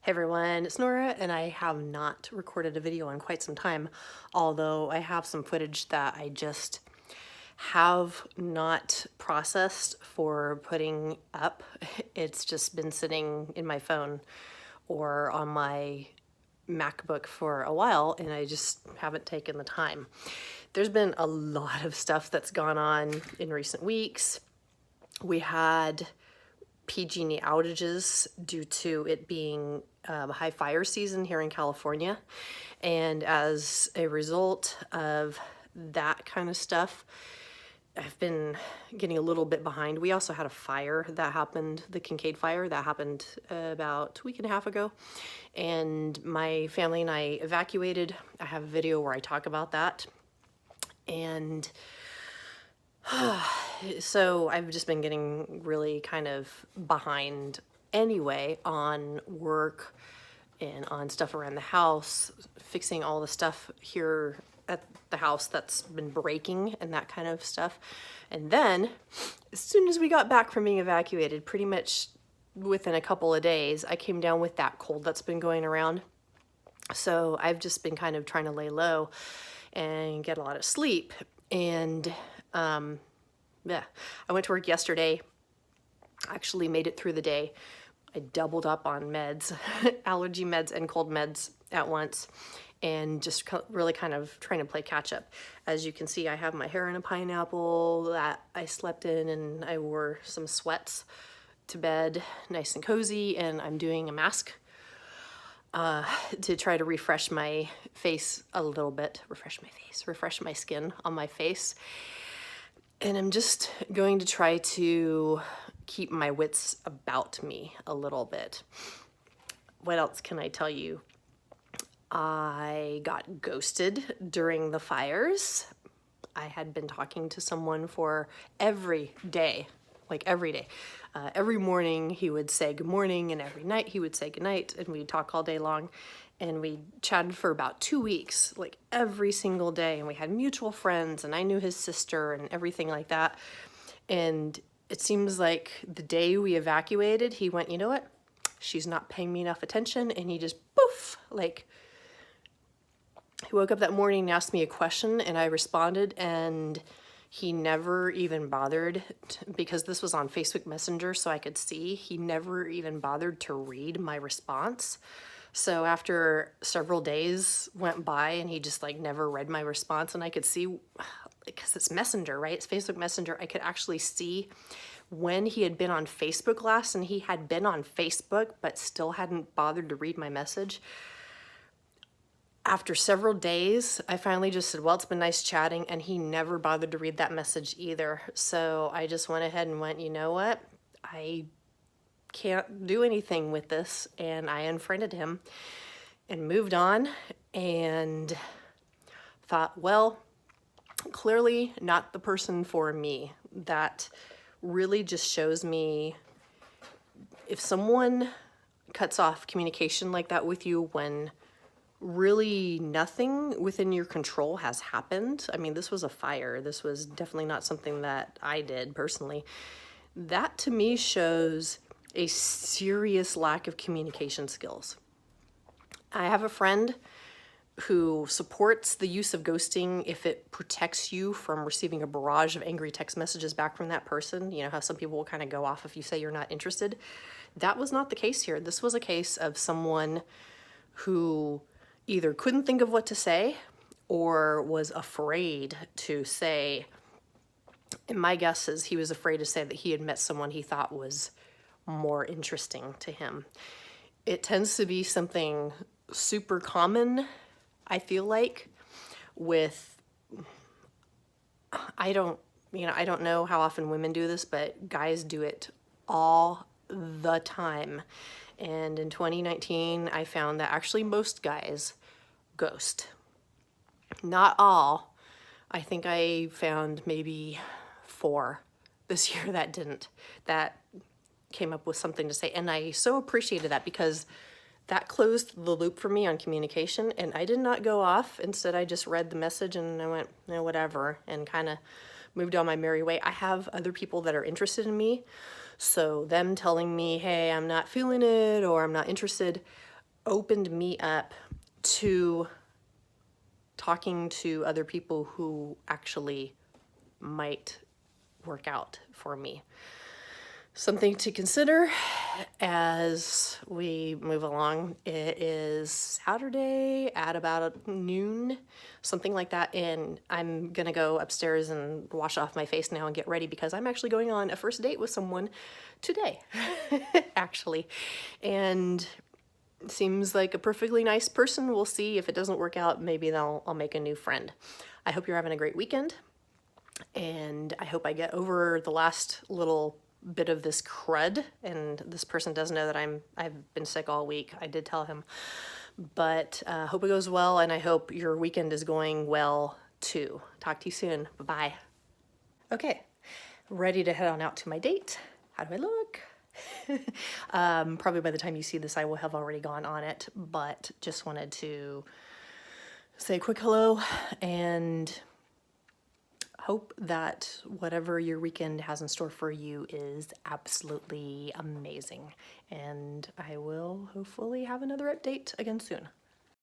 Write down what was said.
Hey everyone, it's Nora, and I have not recorded a video in quite some time, although I have some footage that I just have not processed for putting up. It's just been sitting in my phone or on my MacBook for a while, and I just haven't taken the time. There's been a lot of stuff that's gone on in recent weeks. We had PG&E outages due to it being high fire season here in California. And as a result of that kind of stuff, I've been getting a little bit behind. We also had a fire that happened, the Kincade Fire, that happened about a week and a half ago. And my family and I evacuated. I have a video where I talk about that. And so I've just been getting really kind of behind anyway on work and on stuff around the house, fixing all the stuff here at the house that's been breaking and that kind of stuff. And then as soon as we got back from being evacuated, pretty much within a couple of days, I came down with that cold that's been going around. So I've just been kind of trying to lay low and get a lot of sleep. And yeah, I went to work yesterday, actually made it through the day. I doubled up on meds, allergy meds and cold meds at once, and just really kind of trying to play catch up. As you can see, I have my hair in a pineapple that I slept in, and I wore some sweats to bed, nice and cozy, and I'm doing a mask to try to refresh my face a little bit, refresh my skin on my face. And I'm just going to try to keep my wits about me a little bit. What else can I tell you? I got ghosted during the fires. I had been talking to someone for every day, like every day. Every morning he would say good morning, and every night he would say good night, and we'd talk all day long. And we chatted for about 2 weeks, like every single day. And we had mutual friends, and I knew his sister and everything like that. And it seems like the day we evacuated, he went, you know what? She's not paying me enough attention. And he just poof, like, he woke up that morning and asked me a question, and I responded, and he never even bothered because this was on Facebook Messenger, so I could see. He never even bothered to read my response. So after several days went by and he just like never read my response, and I could see, because it's Messenger, right? It's Facebook Messenger. I could actually see when he had been on Facebook last, and he had been on Facebook but still hadn't bothered to read my message. After several days, I finally just said, well, it's been nice chatting, and he never bothered to read that message either. So I just went ahead and went, you know what? I can't do anything with this, and I unfriended him and moved on, and thought, well, clearly not the person for me. That really just shows me, if someone cuts off communication like that with you when really nothing within your control has happened. I mean, this was a fire. This was definitely not something that I did personally. That to me shows a serious lack of communication skills. I have a friend who supports the use of ghosting if it protects you from receiving a barrage of angry text messages back from that person. You know how some people will kind of go off if you say you're not interested. That was not the case here. This was a case of someone who either couldn't think of what to say or was afraid to say. And my guess is he was afraid to say that he had met someone he thought was more interesting to him. It tends to be something super common, I feel like, with, I don't know how often women do this, but guys do it all the time. And in 2019, I found that actually most guys ghost. Not all. I think I found maybe 4 this year that didn't. That came up with something to say, and I so appreciated that, because that closed the loop for me on communication, and I did not go off. Instead, I just read the message and I went, whatever, and kind of moved on my merry way. I have other people that are interested in me, so them telling me, hey, I'm not feeling it or I'm not interested, opened me up to talking to other people who actually might work out for me. Something to consider as we move along. It is Saturday at about noon, something like that, and I'm gonna go upstairs and wash off my face now and get ready because I'm actually going on a first date with someone today, actually. And seems like a perfectly nice person. We'll see. If it doesn't work out, maybe I'll make a new friend. I hope you're having a great weekend, and I hope I get over the last little bit of this crud, and this person does know that I've been sick all week. I did tell him, but hope it goes well, and I hope your weekend is going well too. Talk to you soon. Bye-bye. Okay, ready to head on out to my date. How do I look? Probably by the time you see this, I will have already gone on it, but just wanted to say a quick hello and hope that whatever your weekend has in store for you is absolutely amazing. And I will hopefully have another update again soon.